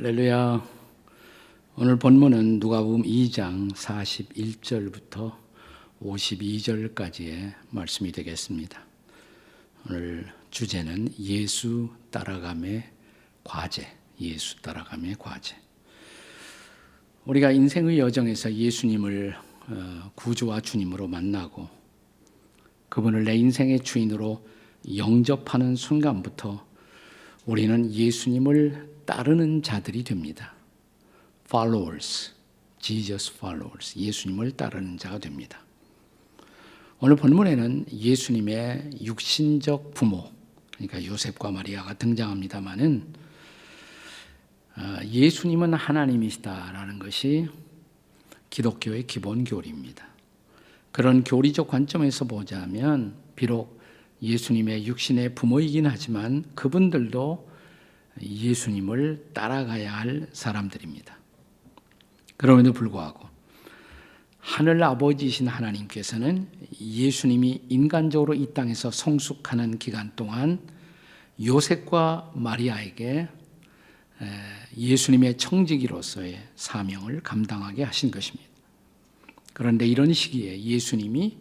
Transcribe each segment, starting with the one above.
할렐루야. 오늘 본문은 누가복음 2장 41절부터 52절까지의 말씀이 되겠습니다. 오늘 주제는 예수 따라감의 과제, 예수 따라감의 과제. 우리가 인생의 여정에서 예수님을 구주와 주님으로 만나고 그분을 내 인생의 주인으로 영접하는 순간부터 우리는 예수님을 따르는 자들이 됩니다. Followers, Jesus followers, 예수님을 따르는 자가 됩니다. 오늘 본문에는 예수님의 육신적 부모, 그러니까 요셉과 마리아가 등장합니다마는 예수님은 하나님이시다라는 것이 기독교의 기본 교리입니다. 그런 교리적 관점에서 보자면 비록 예수님의 육신의 부모이긴 하지만 그분들도 예수님을 따라가야 할 사람들입니다. 그럼에도 불구하고 하늘 아버지이신 하나님께서는 예수님이 인간적으로 이 땅에서 성숙하는 기간 동안 요셉과 마리아에게 예수님의 청지기로서의 사명을 감당하게 하신 것입니다. 그런데 이런 시기에 예수님이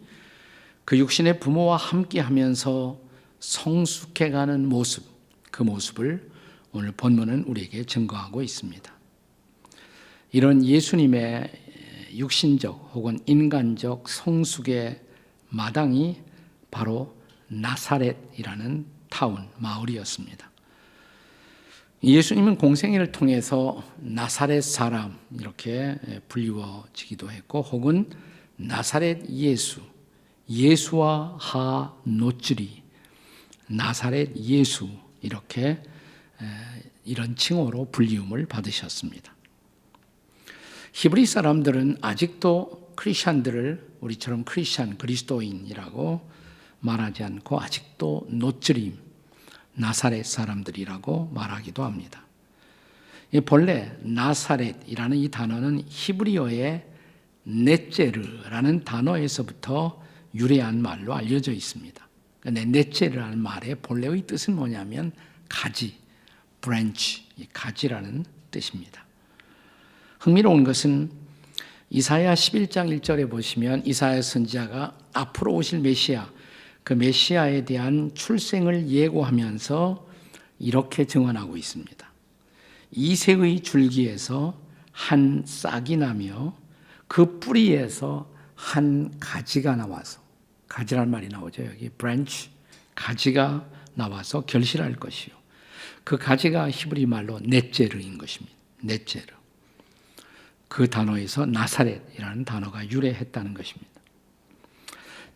그 육신의 부모와 함께 하면서 성숙해가는 모습, 그 모습을 오늘 본문은 우리에게 증거하고 있습니다. 이런 예수님의 육신적 혹은 인간적 성숙의 마당이 바로 나사렛이라는 타운, 마을이었습니다. 예수님은 공생애를 통해서 나사렛 사람 이렇게 불리워지기도 했고 혹은 나사렛 예수, 예수와 하 노츠리, 나사렛 예수 이렇게 이런 칭호로 불리움을 받으셨습니다. 히브리 사람들은 아직도 크리스찬들을 우리처럼 크리스찬, 그리스도인이라고 말하지 않고 아직도 노츠림, 나사렛 사람들이라고 말하기도 합니다. 본래 나사렛이라는 이 단어는 히브리어의 넷제르라는 단어에서부터 유래한 말로 알려져 있습니다. 넷제르라는 말의 본래의 뜻은 뭐냐면 가지, branch, 가지라는 뜻입니다. 흥미로운 것은 이사야 11장 1절에 보시면 이사야 선지자가 앞으로 오실 메시아, 그 메시아에 대한 출생을 예고하면서 이렇게 증언하고 있습니다. 이새의 줄기에서 한 싹이 나며 그 뿌리에서 한 가지가 나와서, 가지란 말이 나오죠. 여기 branch, 가지가 나와서 결실할 것이요. 그 가지가 히브리 말로 넷제르인 것입니다. 넷제르. 그 단어에서 나사렛이라는 단어가 유래했다는 것입니다.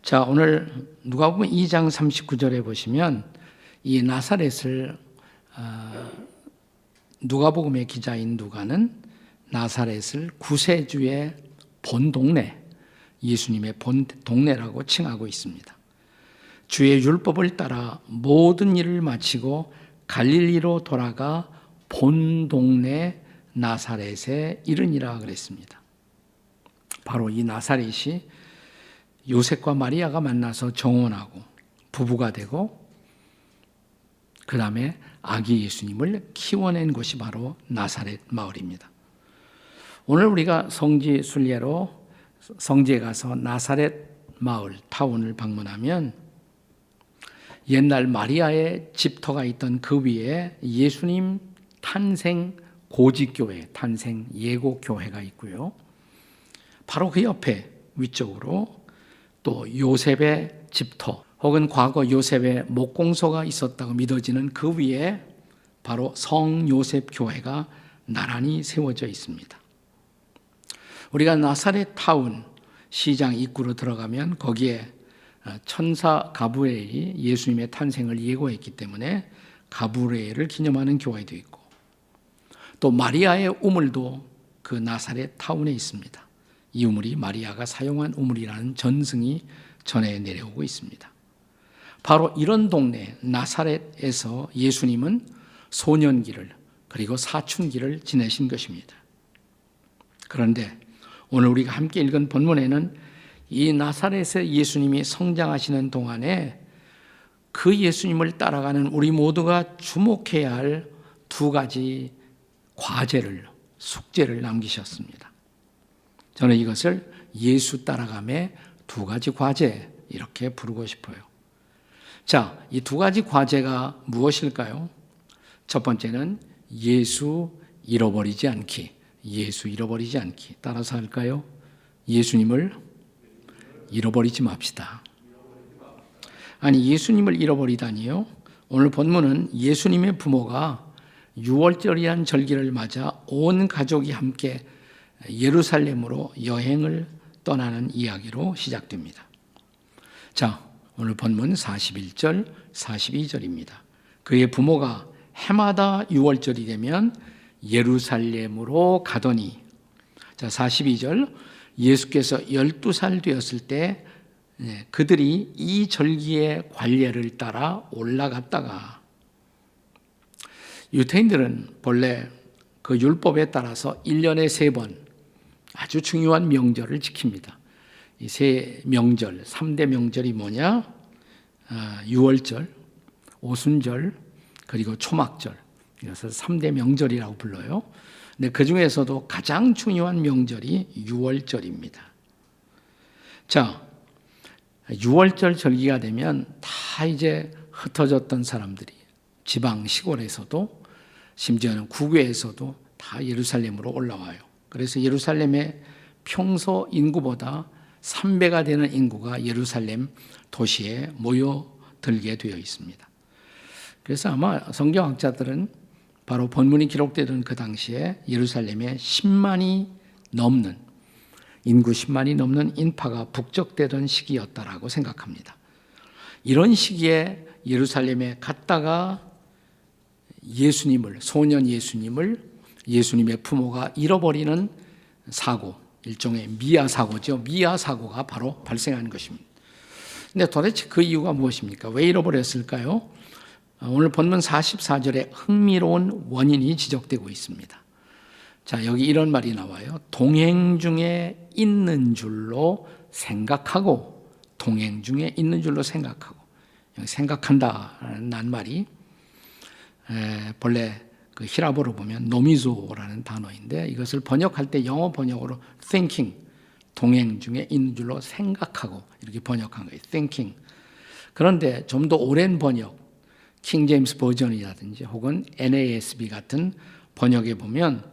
자, 오늘 누가복음 2장 39절에 보시면 이 나사렛을 누가복음의 기자인 누가는 나사렛을 구세주의 본 동네, 예수님의 본 동네라고 칭하고 있습니다. 주의 율법을 따라 모든 일을 마치고 갈릴리로 돌아가 본 동네 나사렛에 이르니라 그랬습니다. 바로 이 나사렛이 요셉과 마리아가 만나서 정혼하고 부부가 되고 그 다음에 아기 예수님을 키워낸 곳이 바로 나사렛 마을입니다. 오늘 우리가 성지 순례로 성지에 가서 나사렛 마을 타운을 방문하면 옛날 마리아의 집터가 있던 그 위에 예수님 탄생 고지교회, 탄생 예고교회가 있고요. 바로 그 옆에 위쪽으로 또 요셉의 집터 혹은 과거 요셉의 목공소가 있었다고 믿어지는 그 위에 바로 성요셉 교회가 나란히 세워져 있습니다. 우리가 나사렛 타운 시장 입구로 들어가면 거기에 천사 가브리엘이 예수님의 탄생을 예고했기 때문에 가브리엘을 기념하는 교회도 있고 또 마리아의 우물도 그 나사렛 타운에 있습니다. 이 우물이 마리아가 사용한 우물이라는 전승이 전해 내려오고 있습니다. 바로 이런 동네 나사렛에서 예수님은 소년기를 그리고 사춘기를 지내신 것입니다. 그런데 오늘 우리가 함께 읽은 본문에는 이 나사렛에 예수님이 성장하시는 동안에 그 예수님을 따라가는 우리 모두가 주목해야 할 두 가지 과제를, 숙제를 남기셨습니다. 저는 이것을 예수 따라감의 2가지 과제 이렇게 부르고 싶어요. 자, 이 2가지 과제가 무엇일까요? 첫 번째는 예수 잃어버리지 않기. 예수 잃어버리지 않기. 따라서 할까요? 예수님을 잃어버리지 맙시다. 아니, 예수님을 잃어버리다니요? 오늘 본문은 예수님의 부모가 유월절이란 절기를 맞아 온 가족이 함께 예루살렘으로 여행을 떠나는 이야기로 시작됩니다. 자, 오늘 본문 41절, 42절입니다. 그의 부모가 해마다 유월절이 되면 예루살렘으로 가더니, 자, 42절, 예수께서 12살 되었을 때 그들이 이 절기의 관례를 따라 올라갔다가, 유대인들은 본래 그 율법에 따라서 1년에 3번 아주 중요한 명절을 지킵니다. 이 3명절, 3대 명절이 뭐냐? 유월절, 오순절, 그리고 초막절. 그래서 3대 명절이라고 불러요. 근데 그 중에서도 가장 중요한 명절이 유월절입니다. 자, 유월절 절기가 되면 다 이제 흩어졌던 사람들이 지방 시골에서도 심지어는 국외에서도 다 예루살렘으로 올라와요. 그래서 예루살렘의 평소 인구보다 3배가 되는 인구가 예루살렘 도시에 모여들게 되어 있습니다. 그래서 아마 성경학자들은 바로 본문이 기록되던 그 당시에 예루살렘에 10만이 넘는, 인구 10만이 넘는 인파가 북적되던 시기였다라고 생각합니다. 이런 시기에 예루살렘에 갔다가 소년 예수님을 예수님의 부모가 잃어버리는 사고, 일종의 미아 사고죠. 미아 사고가 바로 발생한 것입니다. 근데 도대체 그 이유가 무엇입니까? 왜 잃어버렸을까요? 오늘 본문 44절에 흥미로운 원인이 지적되고 있습니다. 자, 여기 이런 말이 나와요. 동행 중에 있는 줄로 생각하고, 동행 중에 있는 줄로 생각하고. 생각한다는 낱말이 본래 그 히라보로 보면 노미조라는 단어인데, 이것을 번역할 때 영어 번역으로 thinking, 동행 중에 있는 줄로 생각하고 이렇게 번역한 거예요. thinking. 그런데 좀 더 오랜 번역, 킹 제임스 버전이라든지 혹은 NASB 같은 번역에 보면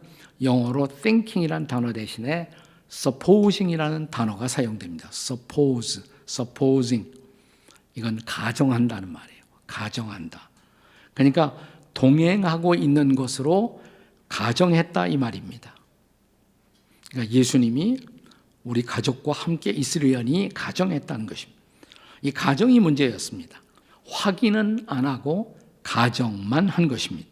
영어로 thinking이라는 단어 대신에 supposing이라는 단어가 사용됩니다. suppose, supposing. 이건 가정한다는 말이에요. 가정한다. 그러니까 동행하고 있는 것으로 가정했다 이 말입니다. 그러니까 예수님이 우리 가족과 함께 있으려니 가정했다는 것입니다. 이 가정이 문제였습니다. 확인은 안 하고 가정만 한 것입니다.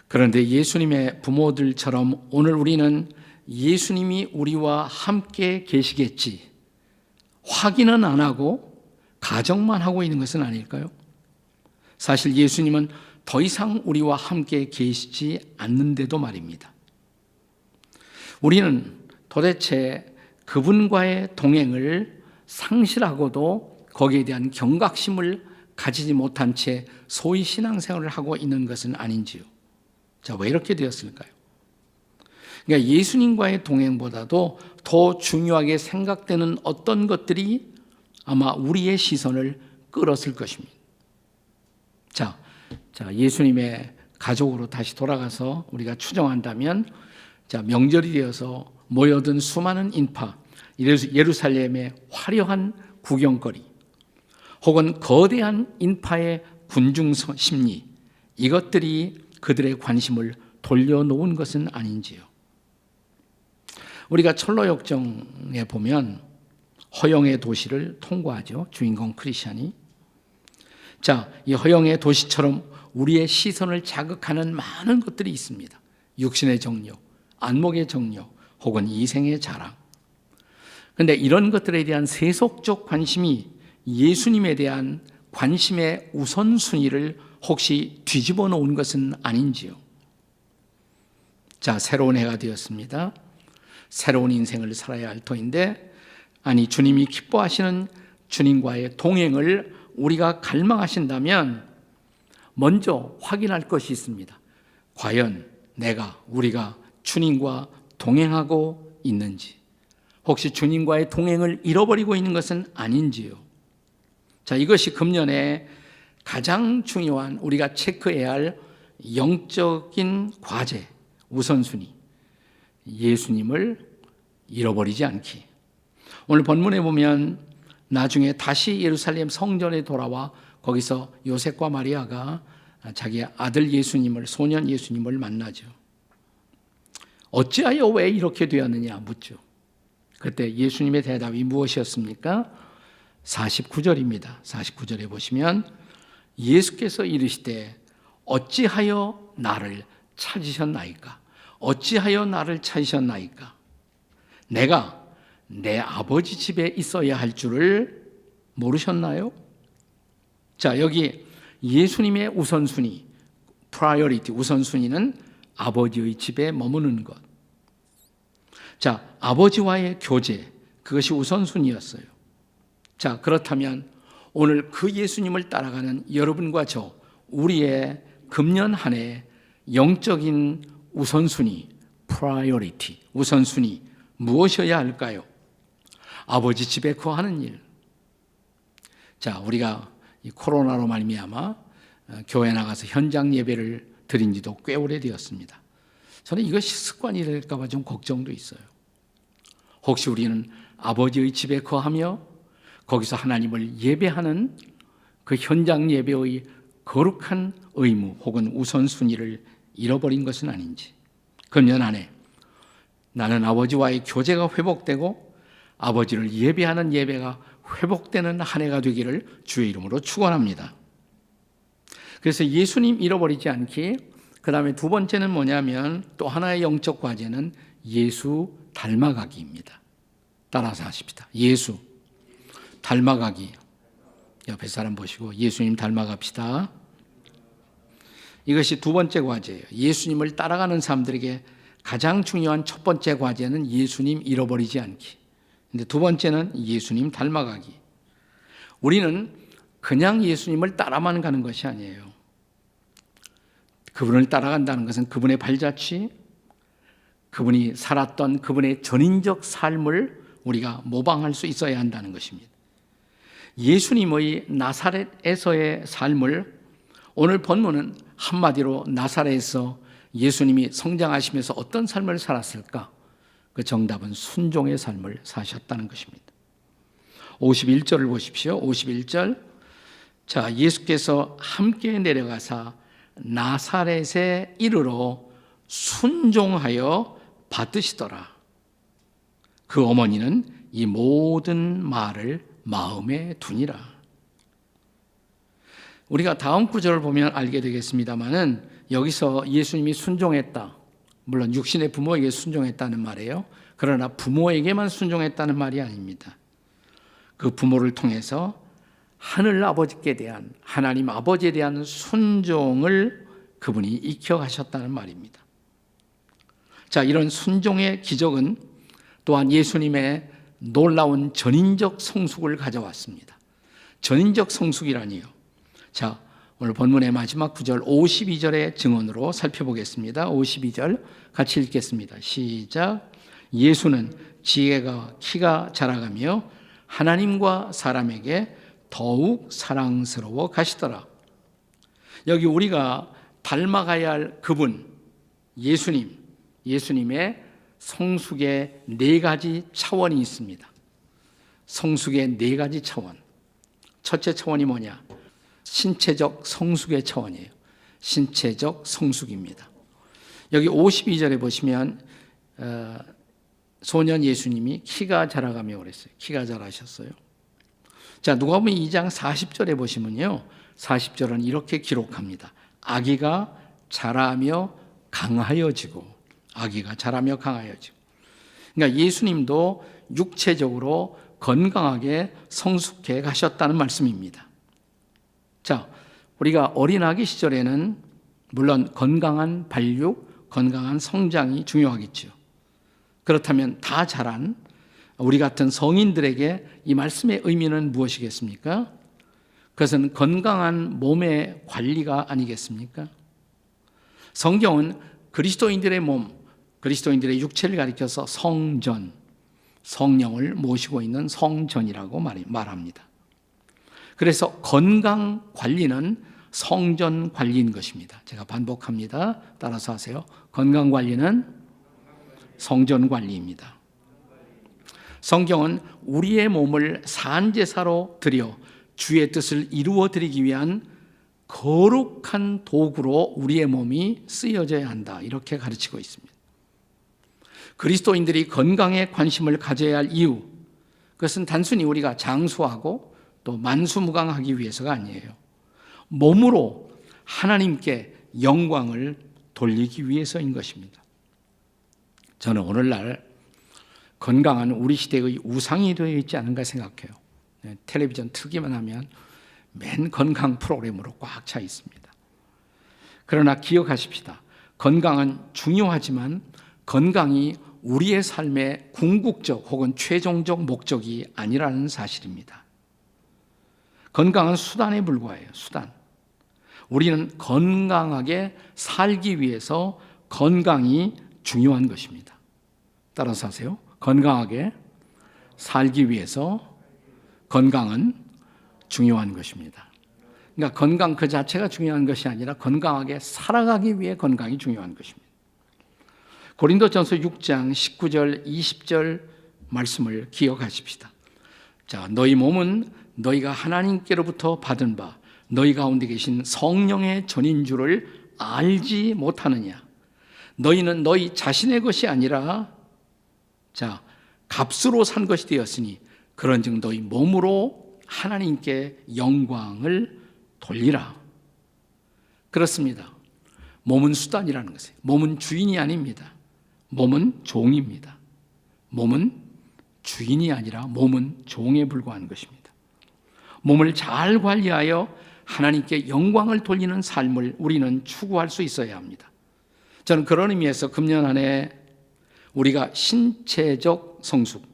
그런데 예수님의 부모들처럼 오늘 우리는 예수님이 우리와 함께 계시겠지, 확인은 안 하고 가정만 하고 있는 것은 아닐까요? 사실 예수님은 더 이상 우리와 함께 계시지 않는데도 말입니다. 우리는 도대체 그분과의 동행을 상실하고도 거기에 대한 경각심을 가지지 못한 채 소위 신앙생활을 하고 있는 것은 아닌지요? 자, 왜 이렇게 되었을까요? 그러니까 예수님과의 동행보다도 더 중요하게 생각되는 어떤 것들이 아마 우리의 시선을 끌었을 것입니다. 자, 예수님의 가족으로 다시 돌아가서 우리가 추정한다면, 자, 명절이 되어서 모여든 수많은 인파, 예루살렘의 화려한 구경거리, 혹은 거대한 인파의 군중 심리, 이것들이 그들의 관심을 돌려놓은 것은 아닌지요. 우리가 철로역정에 보면 허영의 도시를 통과하죠. 주인공 크리스찬이. 자, 이 허영의 도시처럼 우리의 시선을 자극하는 많은 것들이 있습니다. 육신의 정욕, 안목의 정욕, 혹은 이생의 자랑. 그런데 이런 것들에 대한 세속적 관심이 예수님에 대한 관심의 우선순위를 혹시 뒤집어 놓은 것은 아닌지요? 자, 새로운 해가 되었습니다. 새로운 인생을 살아야 할 터인데, 아니, 주님이 기뻐하시는 주님과의 동행을 우리가 갈망하신다면 먼저 확인할 것이 있습니다. 과연 우리가 주님과 동행하고 있는지, 혹시 주님과의 동행을 잃어버리고 있는 것은 아닌지요. 자, 이것이 금년에 가장 중요한 우리가 체크해야 할 영적인 과제, 우선순위. 예수님을 잃어버리지 않기. 오늘 본문에 보면 나중에 다시 예루살렘 성전에 돌아와 거기서 요셉과 마리아가 자기 아들 예수님을, 소년 예수님을 만나죠. 어찌하여 왜 이렇게 되었느냐 묻죠. 그때 예수님의 대답이 무엇이었습니까? 49절입니다. 49절에 보시면 예수께서 이르시되 어찌하여 나를 찾으셨나이까? 어찌하여 나를 찾으셨나이까? 내가 내 아버지 집에 있어야 할 줄을 모르셨나요? 자, 여기 예수님의 우선순위, priority, 우선순위는 아버지의 집에 머무는 것. 자, 아버지와의 교제, 그것이 우선순위였어요. 자, 그렇다면 오늘 그 예수님을 따라가는 여러분과 저, 우리의 금년 한 해 영적인 우선순위, priority, 우선순위 무엇이어야 할까요? 아버지 집에 거하는 일. 자, 우리가 이 코로나로 말미암아 교회 나가서 현장 예배를 드린 지도 꽤 오래되었습니다. 저는 이것이 습관이 될까 봐 좀 걱정도 있어요. 혹시 우리는 아버지의 집에 거하며 거기서 하나님을 예배하는 그 현장 예배의 거룩한 의무 혹은 우선순위를 잃어버린 것은 아닌지. 금년 안에 나는 아버지와의 교제가 회복되고 아버지를 예배하는 예배가 회복되는 한 해가 되기를 주의 이름으로 축원합니다. 그래서 예수님 잃어버리지 않기. 그 다음에 두 번째는 뭐냐면 또 하나의 영적 과제는 예수 닮아가기입니다. 따라서 하십시다. 예수 닮아가기. 옆에 사람 보시고 예수님 닮아갑시다. 이것이 두 번째 과제예요. 예수님을 따라가는 사람들에게 가장 중요한 첫 번째 과제는 예수님 잃어버리지 않기. 근데 두 번째는 예수님 닮아가기. 우리는 그냥 예수님을 따라만 가는 것이 아니에요. 그분을 따라간다는 것은 그분의 발자취, 그분이 살았던 그분의 전인적 삶을 우리가 모방할 수 있어야 한다는 것입니다. 예수님의 나사렛에서의 삶을 오늘 본문은 한마디로 나사렛에서 예수님이 성장하시면서 어떤 삶을 살았을까? 그 정답은 순종의 삶을 사셨다는 것입니다. 51절을 보십시오. 51절. 자, 예수께서 함께 내려가사 나사렛에 이르러 순종하여 받으시더라. 그 어머니는 이 모든 말을 마음에 두니라. 우리가 다음 구절을 보면 알게 되겠습니다마는 여기서 예수님이 순종했다. 물론 육신의 부모에게 순종했다는 말이에요. 그러나 부모에게만 순종했다는 말이 아닙니다. 그 부모를 통해서 하늘 아버지께 대한, 하나님 아버지에 대한 순종을 그분이 익혀가셨다는 말입니다. 자, 이런 순종의 기적은 또한 예수님의 놀라운 전인적 성숙을 가져왔습니다. 전인적 성숙이라니요. 자, 오늘 본문의 마지막 구절 52절의 증언으로 살펴보겠습니다. 52절 같이 읽겠습니다. 시작. 예수는 지혜가 키가 자라가며 하나님과 사람에게 더욱 사랑스러워 가시더라. 여기 우리가 닮아가야 할 그분, 예수님의 성숙의 네 가지 차원이 있습니다. 성숙의 네 가지 차원. 첫째 차원이 뭐냐? 신체적 성숙의 차원이에요. 신체적 성숙입니다. 여기 52절에 보시면 소년 예수님이 키가 자라가며 그랬어요. 키가 자라셨어요. 자, 누가복음 2장 40절에 보시면요. 40절은 이렇게 기록합니다. 아기가 자라며 강하여지고. 아기가 자라며 강하여지고. 그러니까 예수님도 육체적으로 건강하게 성숙해 가셨다는 말씀입니다. 자, 우리가 어린아기 시절에는 물론 건강한 발육, 건강한 성장이 중요하겠죠. 그렇다면 다 자란 우리 같은 성인들에게 이 말씀의 의미는 무엇이겠습니까? 그것은 건강한 몸의 관리가 아니겠습니까? 성경은 그리스도인들의 몸, 그리스도인들의 육체를 가리켜서 성전, 성령을 모시고 있는 성전이라고 말합니다. 그래서 건강 관리는 성전 관리인 것입니다. 제가 반복합니다. 따라서 하세요. 건강 관리는 성전 관리입니다. 성경은 우리의 몸을 산제사로 드려 주의 뜻을 이루어 드리기 위한 거룩한 도구로 우리의 몸이 쓰여져야 한다, 이렇게 가르치고 있습니다. 그리스도인들이 건강에 관심을 가져야 할 이유, 그것은 단순히 우리가 장수하고 또 만수무강하기 위해서가 아니에요. 몸으로 하나님께 영광을 돌리기 위해서인 것입니다. 저는 오늘날 건강은 우리 시대의 우상이 되어 있지 않은가 생각해요. 텔레비전 틀기만 하면 맨 건강 프로그램으로 꽉 차 있습니다. 그러나 기억하십시다. 건강은 중요하지만 건강이 우리의 삶의 궁극적 혹은 최종적 목적이 아니라는 사실입니다. 건강은 수단에 불과해요. 수단. 우리는 건강하게 살기 위해서 건강이 중요한 것입니다. 따라서 하세요. 건강하게 살기 위해서 건강은 중요한 것입니다. 그러니까 건강 그 자체가 중요한 것이 아니라 건강하게 살아가기 위해 건강이 중요한 것입니다. 고린도전서 6장 19절 20절 말씀을 기억하십시다. 자, 너희 몸은 너희가 하나님께로부터 받은 바 너희 가운데 계신 성령의 전인 줄을 알지 못하느냐. 너희는 너희 자신의 것이 아니라 자, 값으로 산 것이 되었으니 그런즉 너희 몸으로 하나님께 영광을 돌리라. 그렇습니다. 몸은 수단이라는 것이에요. 몸은 주인이 아닙니다. 몸은 종입니다. 몸은 주인이 아니라 몸은 종에 불과한 것입니다. 몸을 잘 관리하여 하나님께 영광을 돌리는 삶을 우리는 추구할 수 있어야 합니다. 저는 그런 의미에서 금년 한 해 우리가 신체적 성숙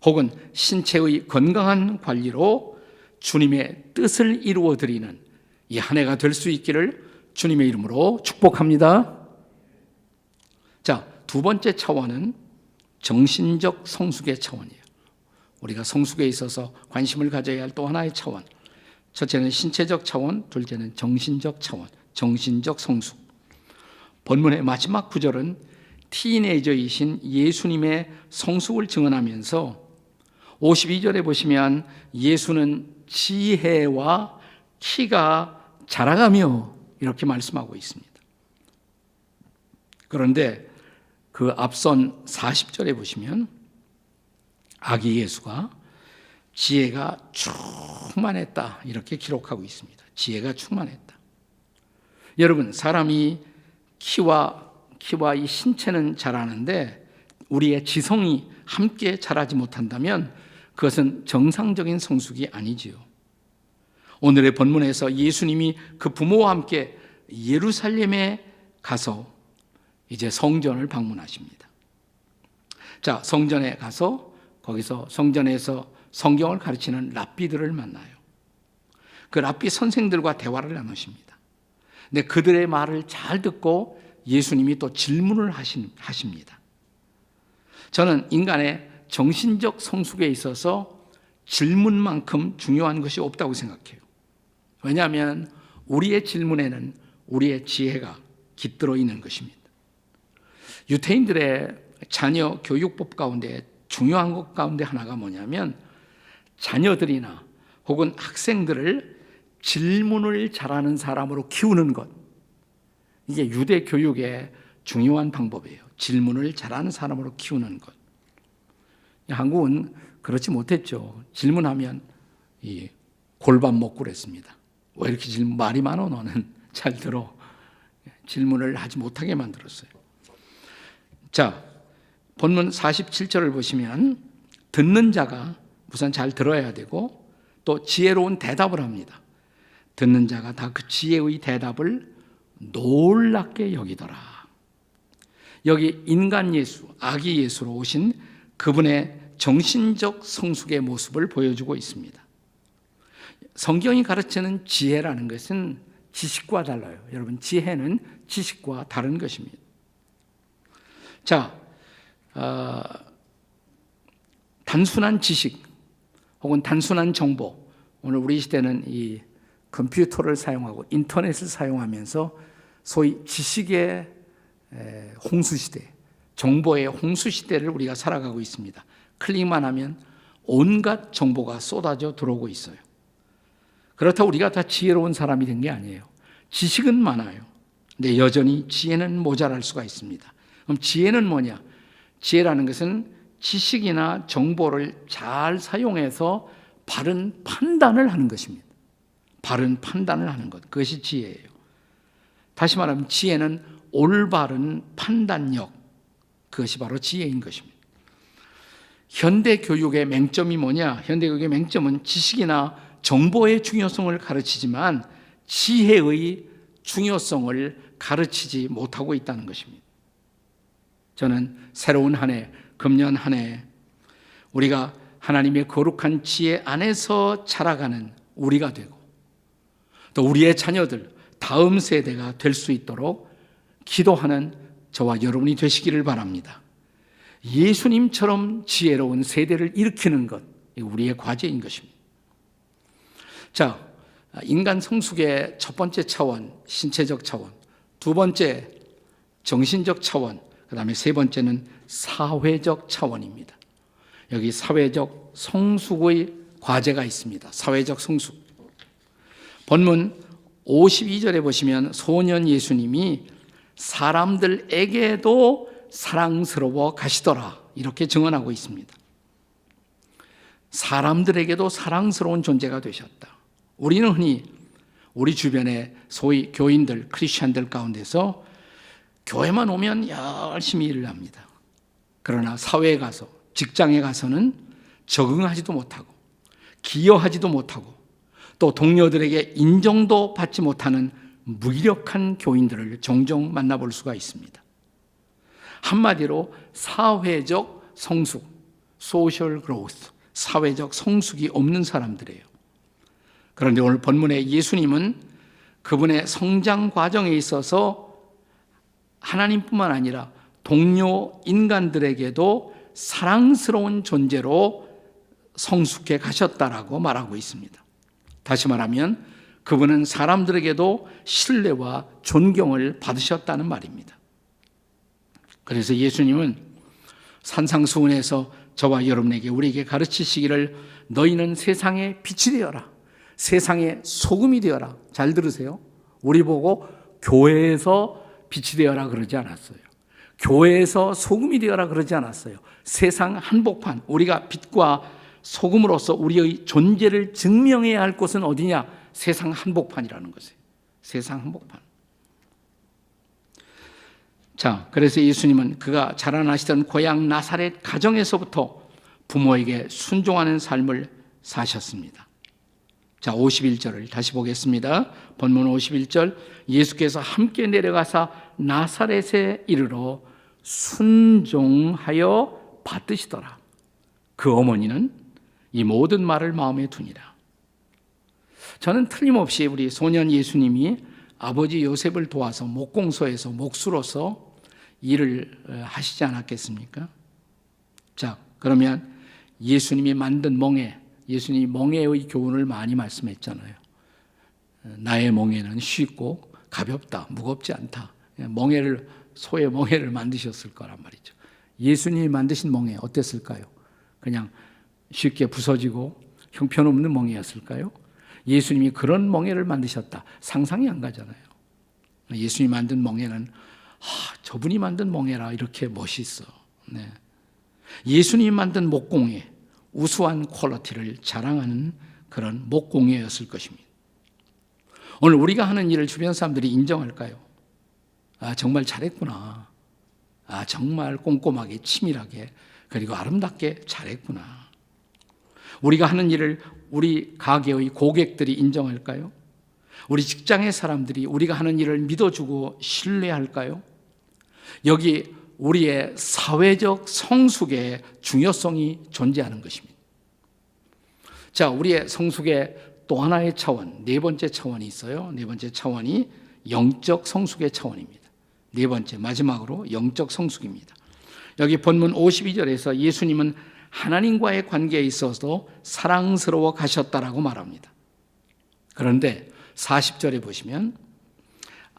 혹은 신체의 건강한 관리로 주님의 뜻을 이루어 드리는 이 한 해가 될 수 있기를 주님의 이름으로 축복합니다. 자, 두 번째 차원은 정신적 성숙의 차원이에요. 우리가 성숙에 있어서 관심을 가져야 할 또 하나의 차원. 첫째는 신체적 차원, 둘째는 정신적 차원, 정신적 성숙. 본문의 마지막 구절은 티네이저이신 예수님의 성숙을 증언하면서 52절에 보시면 예수는 지혜와 키가 자라가며 이렇게 말씀하고 있습니다. 그런데 그 앞선 40절에 보시면 아기 예수가 지혜가 충만했다 이렇게 기록하고 있습니다. 지혜가 충만했다. 여러분, 사람이 키와 이 신체는 자라는데 우리의 지성이 함께 자라지 못한다면 그것은 정상적인 성숙이 아니지요. 오늘의 본문에서 예수님이 그 부모와 함께 예루살렘에 가서 이제 성전을 방문하십니다. 자, 성전에 가서 거기서 성전에서 성경을 가르치는 랍비들을 만나요. 그 랍비 선생들과 대화를 나누십니다. 근데 그들의 말을 잘 듣고 예수님이 또 질문을 하십니다. 저는 인간의 정신적 성숙에 있어서 질문만큼 중요한 것이 없다고 생각해요. 왜냐하면 우리의 질문에는 우리의 지혜가 깃들어 있는 것입니다. 유태인들의 자녀 교육법 가운데 중요한 것 가운데 하나가 뭐냐면 자녀들이나 혹은 학생들을 질문을 잘하는 사람으로 키우는 것. 이게 유대 교육의 중요한 방법이에요. 질문을 잘하는 사람으로 키우는 것. 한국은 그렇지 못했죠. 질문하면 이 골반 먹고 그랬습니다. 왜 이렇게 말이 많어 너는? 잘 들어. 질문을 하지 못하게 만들었어요. 자, 본문 47절을 보시면 듣는 자가 우선 잘 들어야 되고 또 지혜로운 대답을 합니다. 듣는 자가 다 그 지혜의 대답을 놀랍게 여기더라. 여기 인간 예수, 아기 예수로 오신 그분의 정신적 성숙의 모습을 보여주고 있습니다. 성경이 가르치는 지혜라는 것은 지식과 달라요. 여러분, 지혜는 지식과 다른 것입니다. 자, 단순한 지식 혹은 단순한 정보, 오늘 우리 시대는 이 컴퓨터를 사용하고 인터넷을 사용하면서 소위 지식의 홍수시대, 정보의 홍수시대를 우리가 살아가고 있습니다. 클릭만 하면 온갖 정보가 쏟아져 들어오고 있어요. 그렇다고 우리가 다 지혜로운 사람이 된 게 아니에요. 지식은 많아요. 근데 여전히 지혜는 모자랄 수가 있습니다. 그럼 지혜는 뭐냐? 지혜라는 것은 지식이나 정보를 잘 사용해서 바른 판단을 하는 것입니다. 바른 판단을 하는 것, 그것이 지혜예요. 다시 말하면 지혜는 올바른 판단력, 그것이 바로 지혜인 것입니다. 현대 교육의 맹점이 뭐냐? 현대 교육의 맹점은 지식이나 정보의 중요성을 가르치지만 지혜의 중요성을 가르치지 못하고 있다는 것입니다. 저는 새로운 한 해, 금년 한 해 우리가 하나님의 거룩한 지혜 안에서 자라가는 우리가 되고 또 우리의 자녀들, 다음 세대가 될 수 있도록 기도하는 저와 여러분이 되시기를 바랍니다. 예수님처럼 지혜로운 세대를 일으키는 것, 우리의 과제인 것입니다. 자, 인간 성숙의 첫 번째 차원, 신체적 차원, 두 번째 정신적 차원, 그 다음에 세 번째는 사회적 차원입니다. 여기 사회적 성숙의 과제가 있습니다. 사회적 성숙. 본문 52절에 보시면 소년 예수님이 사람들에게도 사랑스러워 가시더라, 이렇게 증언하고 있습니다. 사람들에게도 사랑스러운 존재가 되셨다. 우리는 흔히 우리 주변의 소위 교인들, 크리스천들 가운데서 교회만 오면 열심히 일을 합니다. 그러나 사회에 가서, 직장에 가서는 적응하지도 못하고 기여하지도 못하고 또 동료들에게 인정도 받지 못하는 무기력한 교인들을 종종 만나볼 수가 있습니다. 한마디로 사회적 성숙, 소셜 그로스, 사회적 성숙이 없는 사람들이에요. 그런데 오늘 본문의 예수님은 그분의 성장 과정에 있어서 하나님뿐만 아니라 동료 인간들에게도 사랑스러운 존재로 성숙해 가셨다라고 말하고 있습니다. 다시 말하면 그분은 사람들에게도 신뢰와 존경을 받으셨다는 말입니다. 그래서 예수님은 산상수훈에서 저와 여러분에게, 우리에게 가르치시기를 너희는 세상의 빛이 되어라, 세상의 소금이 되어라. 잘 들으세요. 우리 보고 교회에서 빛이 되어라 그러지 않았어요. 교회에서 소금이 되어라 그러지 않았어요. 세상 한복판, 우리가 빛과 소금으로서 우리의 존재를 증명해야 할 곳은 어디냐? 세상 한복판이라는 것이에요. 세상 한복판. 자, 그래서 예수님은 그가 자라나시던 고향 나사렛 가정에서부터 부모에게 순종하는 삶을 사셨습니다. 자, 51절을 다시 보겠습니다. 본문 51절, 예수께서 함께 내려가사 나사렛에 이르러 순종하여 받으시더라. 그 어머니는 이 모든 말을 마음에 두니라. 저는 틀림없이 우리 소년 예수님이 아버지 요셉을 도와서 목공소에서 목수로서 일을 하시지 않았겠습니까? 자, 그러면 예수님이 만든 멍에, 예수님이 멍에의 교훈을 많이 말씀했잖아요. 나의 멍에는 쉽고 가볍다, 무겁지 않다. 멍에를, 소의 멍에를 만드셨을 거란 말이죠. 예수님이 만드신 멍에 어땠을까요? 그냥 쉽게 부서지고 형편없는 멍에였을까요? 예수님이 그런 멍에를 만드셨다, 상상이 안 가잖아요. 예수님이 만든 멍에는 저분이 만든 멍에라 이렇게 멋있어. 네. 예수님이 만든 목공예, 우수한 퀄리티를 자랑하는 그런 목공예였을 것입니다. 오늘 우리가 하는 일을 주변 사람들이 인정할까요? 정말 잘했구나. 정말 꼼꼼하게, 치밀하게, 그리고 아름답게 잘했구나. 우리가 하는 일을 우리 가게의 고객들이 인정할까요? 우리 직장의 사람들이 우리가 하는 일을 믿어주고 신뢰할까요? 여기 우리의 사회적 성숙의 중요성이 존재하는 것입니다. 자, 우리의 성숙의 또 하나의 차원, 네 번째 차원이 있어요. 네 번째 차원이 영적 성숙의 차원입니다. 네 번째, 마지막으로 영적 성숙입니다. 여기 본문 52절에서 예수님은 하나님과의 관계에 있어서도 사랑스러워 가셨다라고 말합니다. 그런데 40절에 보시면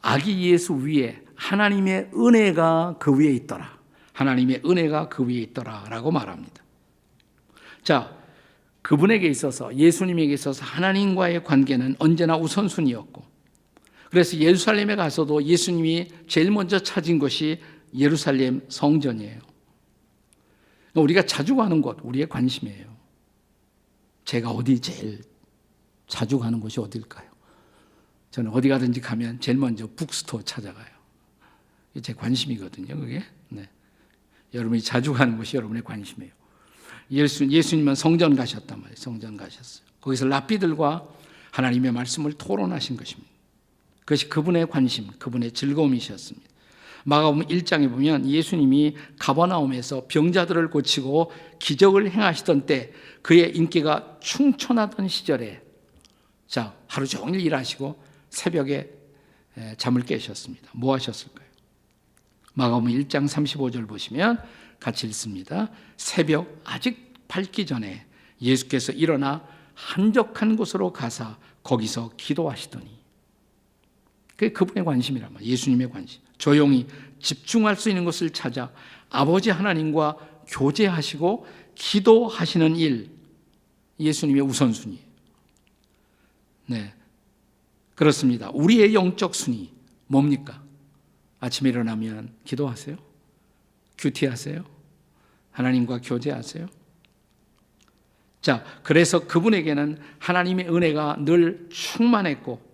아기 예수 위에 하나님의 은혜가 그 위에 있더라. 하나님의 은혜가 그 위에 있더라라고 말합니다. 자, 그분에게 있어서, 예수님에게 있어서 하나님과의 관계는 언제나 우선순위였고, 그래서 예루살렘에 가서도 예수님이 제일 먼저 찾은 것이 예루살렘 성전이에요. 우리가 자주 가는 곳, 우리의 관심이에요. 제가 어디 제일 자주 가는 곳이 어딜까요? 저는 어디 가든지 가면 제일 먼저 북스토어 찾아가요. 이게 제 관심이거든요, 그게. 네. 여러분이 자주 가는 곳이 여러분의 관심이에요. 예수님은 성전 가셨단 말이에요. 성전 가셨어요. 거기서 랍비들과 하나님의 말씀을 토론하신 것입니다. 그것이 그분의 관심, 그분의 즐거움이셨습니다. 마가복음 1장에 보면 예수님이 가버나움에서 병자들을 고치고 기적을 행하시던 때 그의 인기가 충천하던 시절에, 자, 하루 종일 일하시고 새벽에 잠을 깨셨습니다. 뭐 하셨을까요? 마가복음 1장 35절 보시면 같이 읽습니다. 새벽 아직 밝기 전에 예수께서 일어나 한적한 곳으로 가사 거기서 기도하시더니, 그게 그분의 관심이란 말이에요. 예수님의 관심. 조용히 집중할 수 있는 것을 찾아 아버지 하나님과 교제하시고 기도하시는 일, 예수님의 우선순위예요. 네, 그렇습니다. 우리의 영적 순위 뭡니까? 아침에 일어나면 기도하세요? 큐티하세요? 하나님과 교제하세요? 자, 그래서 그분에게는 하나님의 은혜가 늘 충만했고,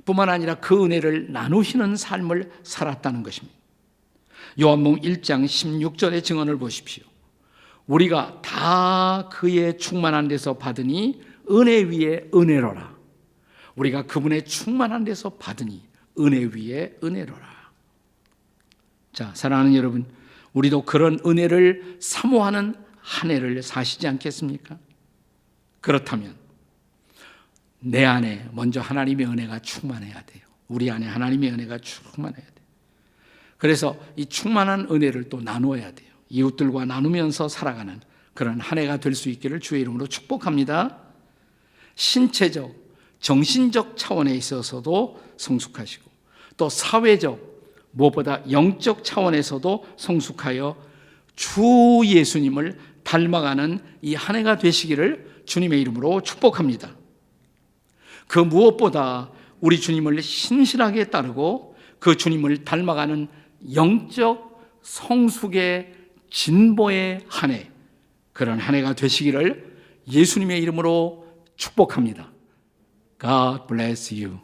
뿐만 아니라 그 은혜를 나누시는 삶을 살았다는 것입니다. 요한복음 1장 16절의 증언을 보십시오. 우리가 다 그의 충만한 데서 받으니 은혜 위에 은혜로라. 우리가 그분의 충만한 데서 받으니 은혜 위에 은혜로라. 자, 사랑하는 여러분, 우리도 그런 은혜를 사모하는 한 해를 사시지 않겠습니까? 그렇다면 내 안에 먼저 하나님의 은혜가 충만해야 돼요. 우리 안에 하나님의 은혜가 충만해야 돼요. 그래서 이 충만한 은혜를 또 나누어야 돼요. 이웃들과 나누면서 살아가는 그런 한 해가 될 수 있기를 주의 이름으로 축복합니다. 신체적, 정신적 차원에 있어서도 성숙하시고, 또 사회적, 무엇보다 영적 차원에서도 성숙하여 주 예수님을 닮아가는 이 한 해가 되시기를 주님의 이름으로 축복합니다. 그 무엇보다 우리 주님을 신실하게 따르고 그 주님을 닮아가는 영적 성숙의 진보의 한 해, 그런 한 해가 되시기를 예수님의 이름으로 축복합니다. God bless you.